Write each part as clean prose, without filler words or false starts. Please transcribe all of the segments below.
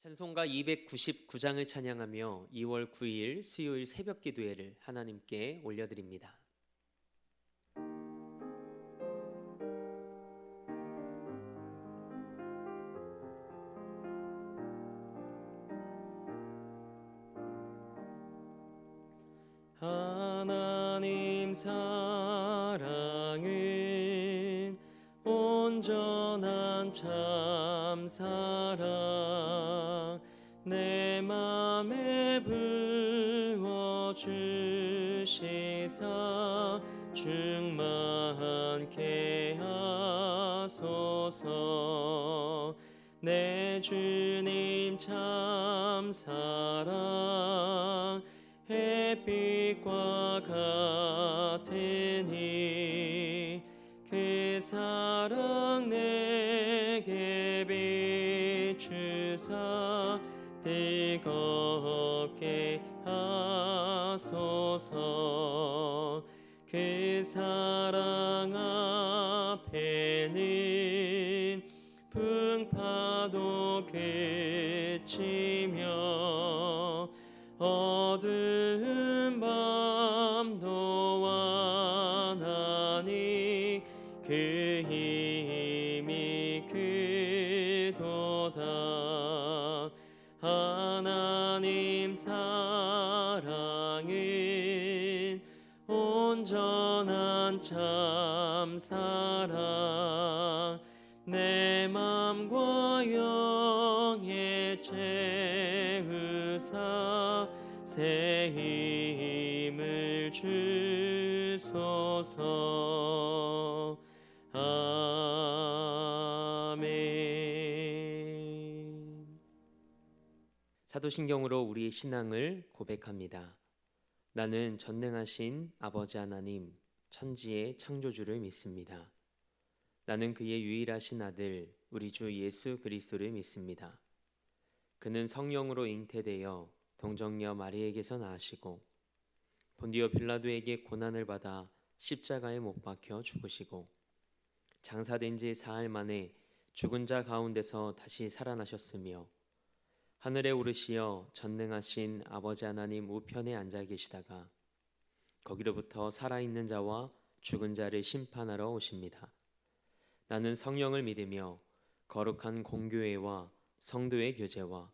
찬송가 299장을 찬양하며 2월 9일 수요일 새벽 기도회를 하나님께 올려드립니다. 하나님 사랑은 온전한 참사랑 내 맘에 부어주시사 충만케 하소서. 내 주님 참사랑 햇빛과 같으니 그 사랑 내게 비추사 뜨겁게 하소서. 그 사랑 앞에는 풍파도 그치며 어두운 밤도 완하니 그 힘이 크도다. 하나님 사랑은 온전한 참사랑 내 맘과 영에 채우사 새 힘을 주소서. 아멘. 사도신경으로 우리의 신앙을 고백합니다. 나는 전능하신 아버지 하나님, 천지의 창조주를 믿습니다. 나는 그의 유일하신 아들, 우리 주 예수 그리스도를 믿습니다. 그는 성령으로 잉태되어 동정녀 마리에게서 나으시고 본디오 빌라도에게 고난을 받아 십자가에 못 박혀 죽으시고 장사된 지 사흘 만에 죽은 자 가운데서 다시 살아나셨으며 하늘에 오르시어 전능하신 아버지 하나님 우편에 앉아 계시다가 거기로부터 살아있는 자와 죽은 자를 심판하러 오십니다. 나는 성령을 믿으며 거룩한 공교회와 성도의 교제와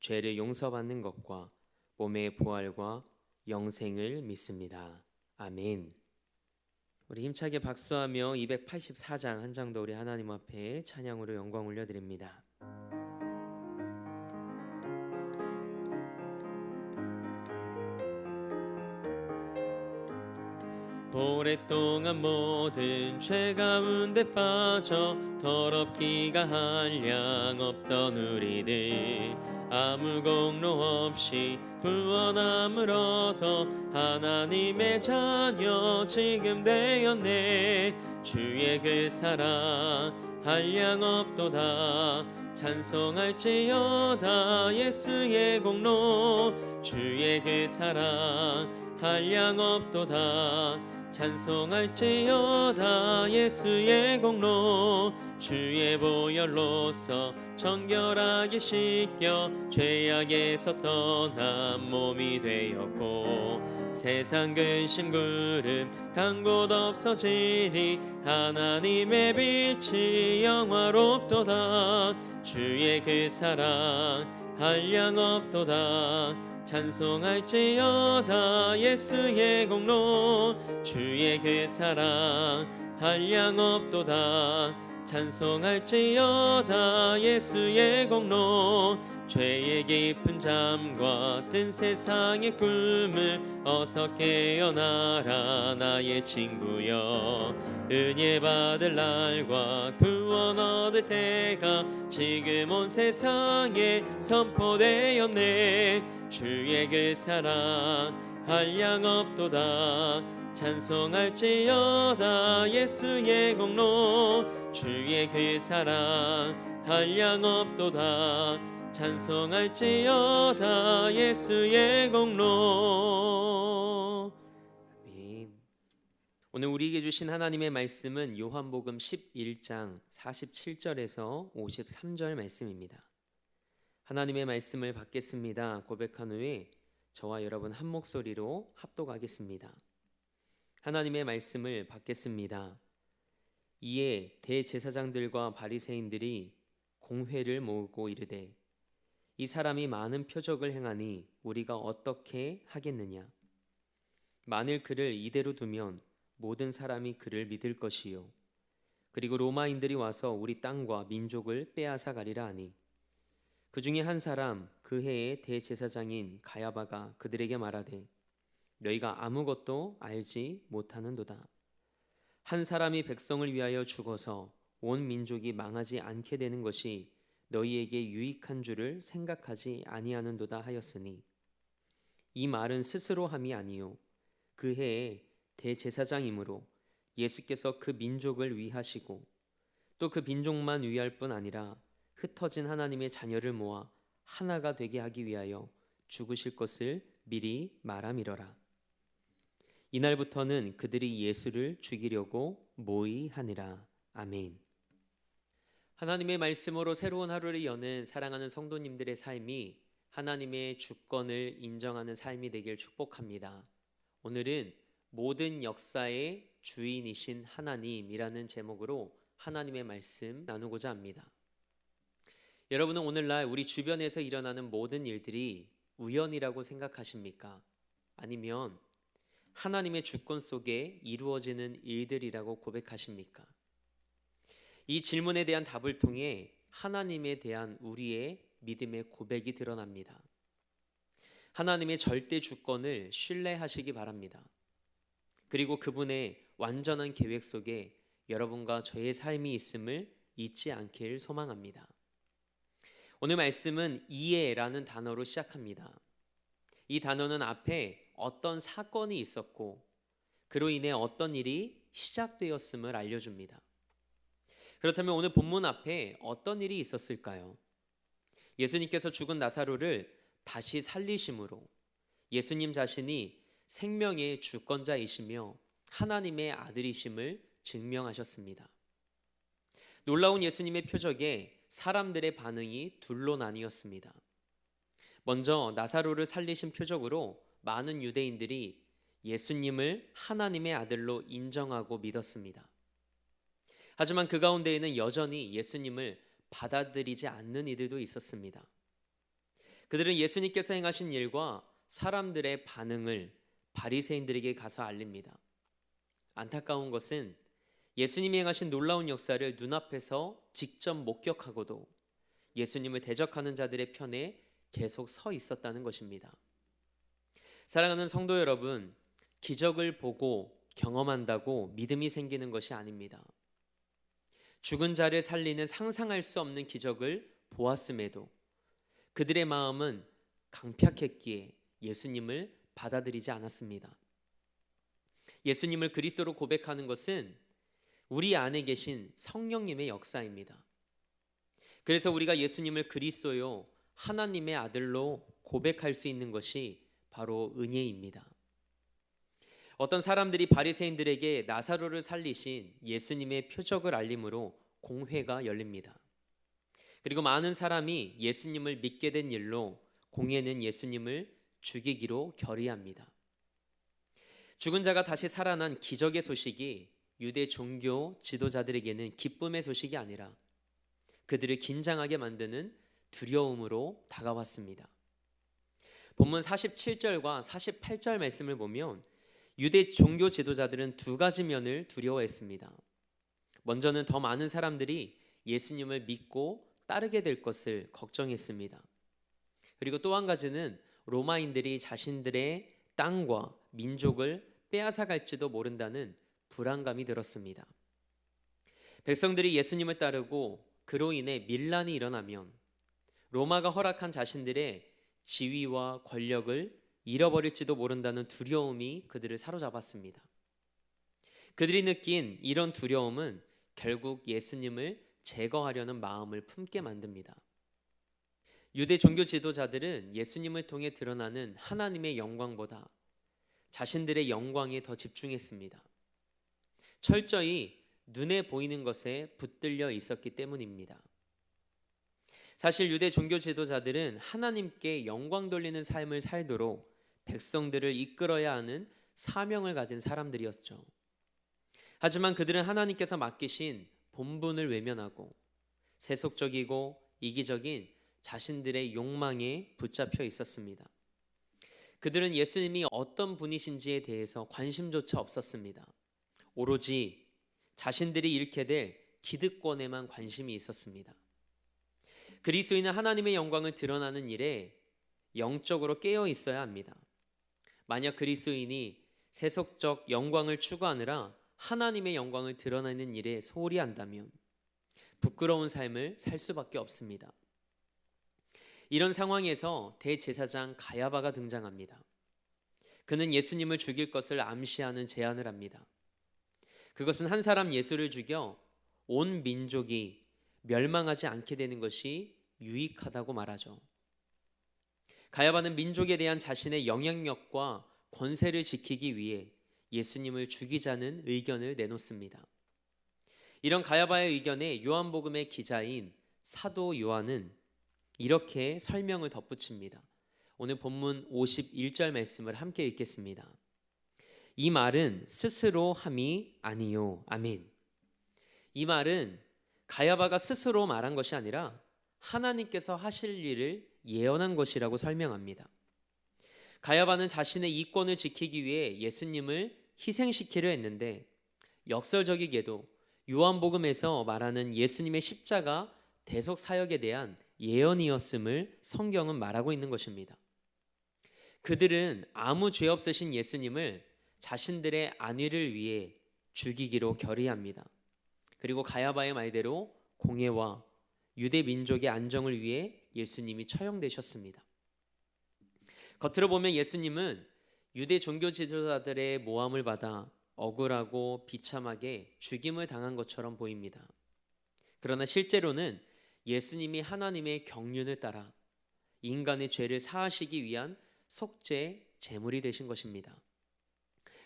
죄를 용서받는 것과 몸의 부활과 영생을 믿습니다. 아멘. 우리 힘차게 박수하며 284장 한 장 더 우리 하나님 앞에 찬양으로 영광 올려드립니다. 오랫동안 모든 죄 가운데 빠져 더럽기가 한량 없던 우리들 아무 공로 없이 구원함을 얻어 하나님의 자녀 지금 되었네. 주의 그 사랑 한량 없도다. 찬송할지어다 예수의 공로. 주의 그 사랑 한량 없도다. 찬송할지어다 예수의 공로. 주의 보혈로서 정결하게 씻겨 죄악에서 떠난 몸이 되었고 세상 근심 구름 간 곳 없어지니 하나님의 빛이 영화롭도다. 주의 그 사랑 한량 없도다. 찬송할지어다 예수의 공로. 주의 그 사랑 한량 없도다. 찬송할지어다 예수의 공로. 죄의 깊은 잠과 뜬 세상의 꿈을 어서 깨어나라 나의 친구여. 은혜 받을 날과 구원 얻을 때가 지금 온 세상에 선포되었네. 주의 그 사랑 한량 없도다. 찬송할지어다 예수의 공로. 주의 그 사랑 한량 없도다. 찬송할지어다 예수의 공로. 아멘. 오늘 우리에게 주신 하나님의 말씀은 요한복음 11장 47절에서 53절 말씀입니다. 하나님의 말씀을 받겠습니다 고백한 후에 저와 여러분 한 목소리로 합독하겠습니다. 하나님의 말씀을 받겠습니다. 이에 대제사장들과 바리새인들이 공회를 모으고 이르되 이 사람이 많은 표적을 행하니 우리가 어떻게 하겠느냐? 만일 그를 이대로 두면 모든 사람이 그를 믿을 것이요 그리고 로마인들이 와서 우리 땅과 민족을 빼앗아 가리라 하니 그 중에 한 사람 그 해의 대제사장인 가야바가 그들에게 말하되 너희가 아무것도 알지 못하는도다. 한 사람이 백성을 위하여 죽어서 온 민족이 망하지 않게 되는 것이 너희에게 유익한 줄을 생각하지 아니하는도다 하였으니 이 말은 스스로 함이 아니요 그 해에 대제사장이므로 예수께서 그 민족을 위하시고 또 그 민족만 위할 뿐 아니라 흩어진 하나님의 자녀를 모아 하나가 되게 하기 위하여 죽으실 것을 미리 말함이러라. 이날부터는 그들이 예수를 죽이려고 모의하니라. 아멘. 하나님의 말씀으로 새로운 하루를 여는 사랑하는 성도님들의 삶이 하나님의 주권을 인정하는 삶이 되길 축복합니다. 오늘은 모든 역사의 주인이신 하나님이라는 제목으로 하나님의 말씀 나누고자 합니다. 여러분은 오늘날 우리 주변에서 일어나는 모든 일들이 우연이라고 생각하십니까? 아니면 하나님의 주권 속에 이루어지는 일들이라고 고백하십니까? 이 질문에 대한 답을 통해 하나님에 대한 우리의 믿음의 고백이 드러납니다. 하나님의 절대 주권을 신뢰하시기 바랍니다. 그리고 그분의 완전한 계획 속에 여러분과 저의 삶이 있음을 잊지 않길 소망합니다. 오늘 말씀은 이해라는 단어로 시작합니다. 이 단어는 앞에 어떤 사건이 있었고 그로 인해 어떤 일이 시작되었음을 알려줍니다. 그렇다면 오늘 본문 앞에 어떤 일이 있었을까요? 예수님께서 죽은 나사로를 다시 살리심으로 예수님 자신이 생명의 주권자이시며 하나님의 아들이심을 증명하셨습니다. 놀라운 예수님의 표적에 사람들의 반응이 둘로 나뉘었습니다. 먼저 나사로를 살리신 표적으로 많은 유대인들이 예수님을 하나님의 아들로 인정하고 믿었습니다. 하지만 그 가운데에는 여전히 예수님을 받아들이지 않는 이들도 있었습니다. 그들은 예수님께서 행하신 일과 사람들의 반응을 바리새인들에게 가서 알립니다. 안타까운 것은 예수님이 행하신 놀라운 역사를 눈앞에서 직접 목격하고도 예수님을 대적하는 자들의 편에 계속 서 있었다는 것입니다. 사랑하는 성도 여러분, 기적을 보고 경험한다고 믿음이 생기는 것이 아닙니다. 죽은 자를 살리는 상상할 수 없는 기적을 보았음에도 그들의 마음은 강팍했기에 예수님을 받아들이지 않았습니다. 예수님을 그리스도로 고백하는 것은 우리 안에 계신 성령님의 역사입니다. 그래서 우리가 예수님을 그리스도요 하나님의 아들로 고백할 수 있는 것이 바로 은혜입니다. 어떤 사람들이 바리새인들에게 나사로를 살리신 예수님의 표적을 알림으로 공회가 열립니다. 그리고 많은 사람이 예수님을 믿게 된 일로 공회는 예수님을 죽이기로 결의합니다. 죽은 자가 다시 살아난 기적의 소식이 유대 종교 지도자들에게는 기쁨의 소식이 아니라 그들을 긴장하게 만드는 두려움으로 다가왔습니다. 본문 47절과 48절 말씀을 보면 유대 종교 지도자들은 두 가지 면을 두려워했습니다. 먼저는 더 많은 사람들이 예수님을 믿고 따르게 될 것을 걱정했습니다. 그리고 또 한 가지는 로마인들이 자신들의 땅과 민족을 빼앗아 갈지도 모른다는 불안감이 들었습니다. 백성들이 예수님을 따르고 그로 인해 밀란이 일어나면 로마가 허락한 자신들의 지위와 권력을 잃어버릴지도 모른다는 두려움이 그들을 사로잡았습니다. 그들이 느낀 이런 두려움은 결국 예수님을 제거하려는 마음을 품게 만듭니다. 유대 종교 지도자들은 예수님을 통해 드러나는 하나님의 영광보다 자신들의 영광에 더 집중했습니다. 철저히 눈에 보이는 것에 붙들려 있었기 때문입니다. 사실 유대 종교 지도자들은 하나님께 영광 돌리는 삶을 살도록 백성들을 이끌어야 하는 사명을 가진 사람들이었죠. 하지만 그들은 하나님께서 맡기신 본분을 외면하고 세속적이고 이기적인 자신들의 욕망에 붙잡혀 있었습니다. 그들은 예수님이 어떤 분이신지에 대해서 관심조차 없었습니다. 오로지 자신들이 잃게 될 기득권에만 관심이 있었습니다. 그리스도인은 하나님의 영광을 드러나는 일에 영적으로 깨어 있어야 합니다. 만약 그리스도인이 세속적 영광을 추구하느라 하나님의 영광을 드러내는 일에 소홀히 한다면 부끄러운 삶을 살 수밖에 없습니다. 이런 상황에서 대제사장 가야바가 등장합니다. 그는 예수님을 죽일 것을 암시하는 제안을 합니다. 그것은 한 사람 예수를 죽여 온 민족이 멸망하지 않게 되는 것이 유익하다고 말하죠. 가야바는 민족에 대한 자신의 영향력과 권세를 지키기 위해 예수님을 죽이자는 의견을 내놓습니다. 이런 가야바의 의견에 요한복음의 기자인 사도 요한은 이렇게 설명을 덧붙입니다. 오늘 본문 51절 말씀을 함께 읽겠습니다. 이 말은 스스로 함이 아니요. 아멘. 이 말은 가야바가 스스로 말한 것이 아니라 하나님께서 하실 일을 예언한 것이라고 설명합니다. 가야바는 자신의 이권을 지키기 위해 예수님을 희생시키려 했는데 역설적이게도 요한복음에서 말하는 예수님의 십자가 대속 사역에 대한 예언이었음을 성경은 말하고 있는 것입니다. 그들은 아무 죄 없으신 예수님을 자신들의 안위를 위해 죽이기로 결의합니다. 그리고 가야바의 말대로 공회와 유대 민족의 안정을 위해 예수님이 처형되셨습니다. 겉으로 보면 예수님은 유대 종교 지도자들의 모함을 받아 억울하고 비참하게 죽임을 당한 것처럼 보입니다. 그러나 실제로는 예수님이 하나님의 경륜을 따라 인간의 죄를 사하시기 위한 속죄 제물이 되신 것입니다.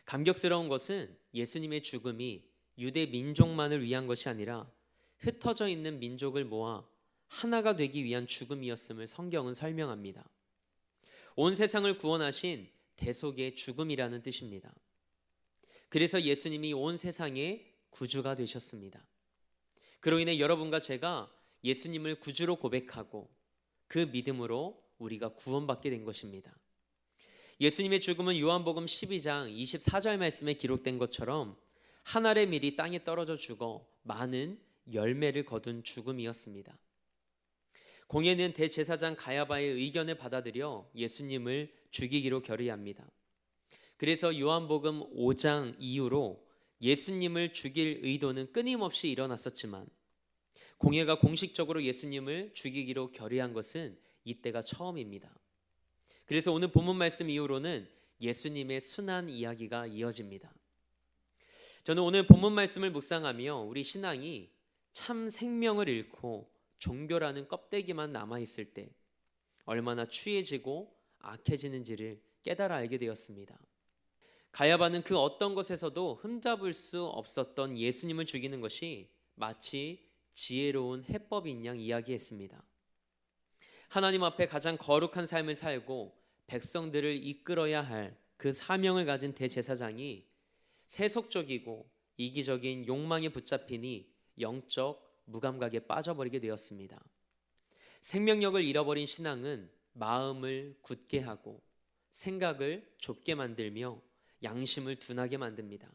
감격스러운 것은 예수님의 죽음이 유대 민족만을 위한 것이 아니라 흩어져 있는 민족을 모아 하나가 되기 위한 죽음이었음을 성경은 설명합니다. 온 세상을 구원하신 대속의 죽음이라는 뜻입니다. 그래서 예수님이 온 세상의 구주가 되셨습니다. 그로 인해 여러분과 제가 예수님을 구주로 고백하고 그 믿음으로 우리가 구원받게 된 것입니다. 예수님의 죽음은 요한복음 12장 24절 말씀에 기록된 것처럼 한 알의 밀이 땅에 떨어져 죽어 많은 열매를 거둔 죽음이었습니다. 공회는 대제사장 가야바의 의견을 받아들여 예수님을 죽이기로 결의합니다. 그래서 요한복음 5장 이후로 예수님을 죽일 의도는 끊임없이 일어났었지만 공회가 공식적으로 예수님을 죽이기로 결의한 것은 이때가 처음입니다. 그래서 오늘 본문 말씀 이후로는 예수님의 순환 이야기가 이어집니다. 저는 오늘 본문 말씀을 묵상하며 우리 신앙이 참 생명을 잃고 종교라는 껍데기만 남아있을 때 얼마나 추해지고 악해지는지를 깨달아 알게 되었습니다. 가야바는 그 어떤 것에서도 흠잡을 수 없었던 예수님을 죽이는 것이 마치 지혜로운 해법인 양 이야기했습니다. 하나님 앞에 가장 거룩한 삶을 살고 백성들을 이끌어야 할 그 사명을 가진 대제사장이 세속적이고 이기적인 욕망에 붙잡히니 영적 무감각에 빠져버리게 되었습니다. 생명력을 잃어버린 신앙은 마음을 굳게 하고 생각을 좁게 만들며 양심을 둔하게 만듭니다.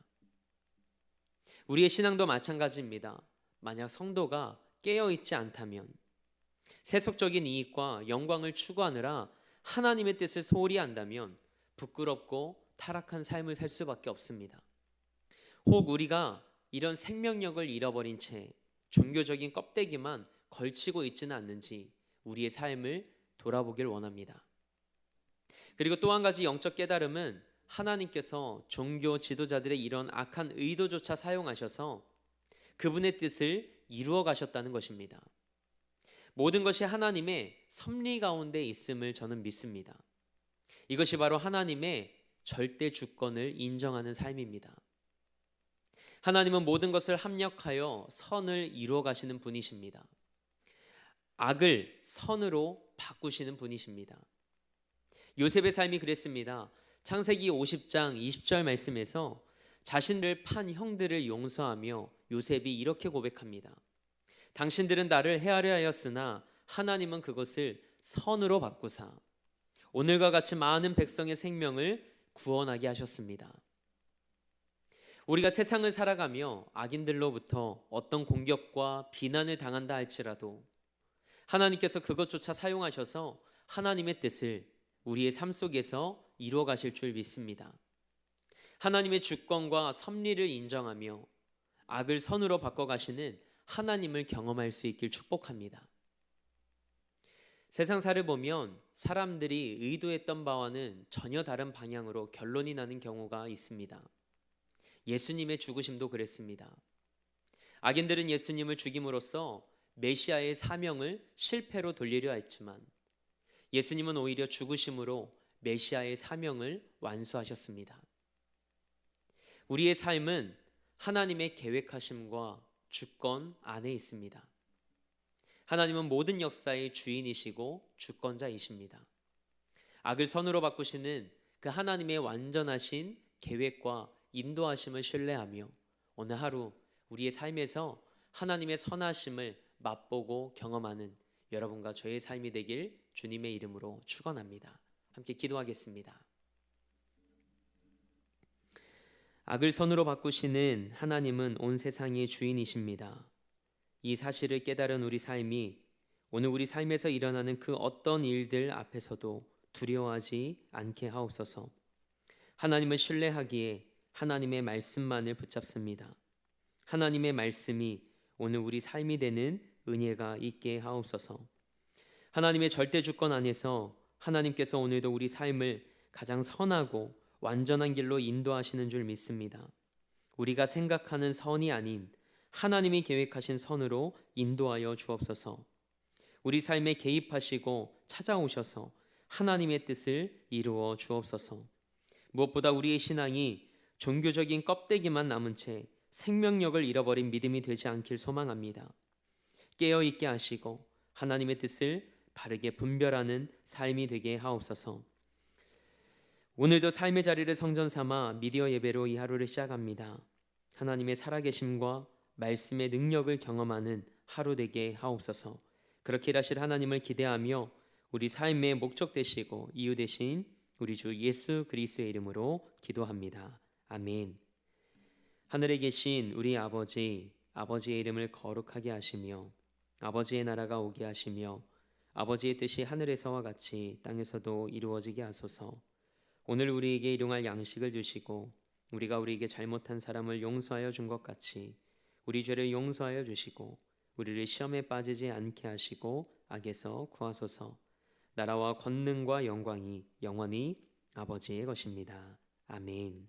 우리의 신앙도 마찬가지입니다. 만약 성도가 깨어있지 않다면 세속적인 이익과 영광을 추구하느라 하나님의 뜻을 소홀히 한다면 부끄럽고 타락한 삶을 살 수밖에 없습니다. 혹 우리가 이런 생명력을 잃어버린 채 종교적인 껍데기만 걸치고 있지는 않는지 우리의 삶을 돌아보길 원합니다. 그리고 또 한 가지 영적 깨달음은 하나님께서 종교 지도자들의 이런 악한 의도조차 사용하셔서 그분의 뜻을 이루어 가셨다는 것입니다. 모든 것이 하나님의 섭리 가운데 있음을 저는 믿습니다. 이것이 바로 하나님의 절대 주권을 인정하는 삶입니다. 하나님은 모든 것을 합력하여 선을 이루어 가시는 분이십니다. 악을 선으로 바꾸시는 분이십니다. 요셉의 삶이 그랬습니다. 창세기 50장 20절 말씀에서 자신을 판 형들을 용서하며 요셉이 이렇게 고백합니다. 당신들은 나를 해하려 하였으나 하나님은 그것을 선으로 바꾸사 오늘과 같이 많은 백성의 생명을 구원하게 하셨습니다. 우리가 세상을 살아가며 악인들로부터 어떤 공격과 비난을 당한다 할지라도 하나님께서 그것조차 사용하셔서 하나님의 뜻을 우리의 삶 속에서 이루어 가실 줄 믿습니다. 하나님의 주권과 섭리를 인정하며 악을 선으로 바꿔 가시는 하나님을 경험할 수 있길 축복합니다. 세상사를 보면 사람들이 의도했던 바와는 전혀 다른 방향으로 결론이 나는 경우가 있습니다. 예수님의 죽으심도 그랬습니다. 악인들은 예수님을 죽임으로써 메시아의 사명을 실패로 돌리려 했지만 예수님은 오히려 죽으심으로 메시아의 사명을 완수하셨습니다. 우리의 삶은 하나님의 계획하심과 주권 안에 있습니다. 하나님은 모든 역사의 주인이시고 주권자이십니다. 악을 선으로 바꾸시는 그 하나님의 완전하신 계획과 인도하심을 신뢰하며 오늘 하루 우리의 삶에서 하나님의 선하심을 맛보고 경험하는 여러분과 저의 삶이 되길 주님의 이름으로 축원합니다. 함께 기도하겠습니다. 악을 선으로 바꾸시는 하나님은 온 세상의 주인이십니다. 이 사실을 깨달은 우리 삶이 오늘 우리 삶에서 일어나는 그 어떤 일들 앞에서도 두려워하지 않게 하옵소서. 하나님을 신뢰하기에 하나님의 말씀만을 붙잡습니다. 하나님의 말씀이 오늘 우리 삶이 되는 은혜가 있게 하옵소서. 하나님의 절대 주권 안에서 하나님께서 오늘도 우리 삶을 가장 선하고 완전한 길로 인도하시는 줄 믿습니다. 우리가 생각하는 선이 아닌 하나님이 계획하신 선으로 인도하여 주옵소서. 우리 삶에 개입하시고 찾아오셔서 하나님의 뜻을 이루어 주옵소서. 무엇보다 우리의 신앙이 종교적인 껍데기만 남은 채 생명력을 잃어버린 믿음이 되지 않길 소망합니다. 깨어있게 하시고 하나님의 뜻을 바르게 분별하는 삶이 되게 하옵소서. 오늘도 삶의 자리를 성전 삼아 미디어 예배로 이 하루를 시작합니다. 하나님의 살아계심과 말씀의 능력을 경험하는 하루 되게 하옵소서. 그렇게 일하실 하나님을 기대하며 우리 삶의 목적 되시고 이유 되신 우리 주 예수 그리스도의 이름으로 기도합니다. 아멘. 하늘에 계신 우리 아버지의 이름을 거룩하게 하시며 아버지의 나라가 오게 하시며 아버지의 뜻이 하늘에서와 같이 땅에서도 이루어지게 하소서. 오늘 우리에게 일용할 양식을 주시고 우리가 우리에게 잘못한 사람을 용서하여 준 것 같이 우리 죄를 용서하여 주시고 우리를 시험에 빠지지 않게 하시고 악에서 구하소서. 나라와 권능과 영광이 영원히 아버지의 것입니다. 아멘.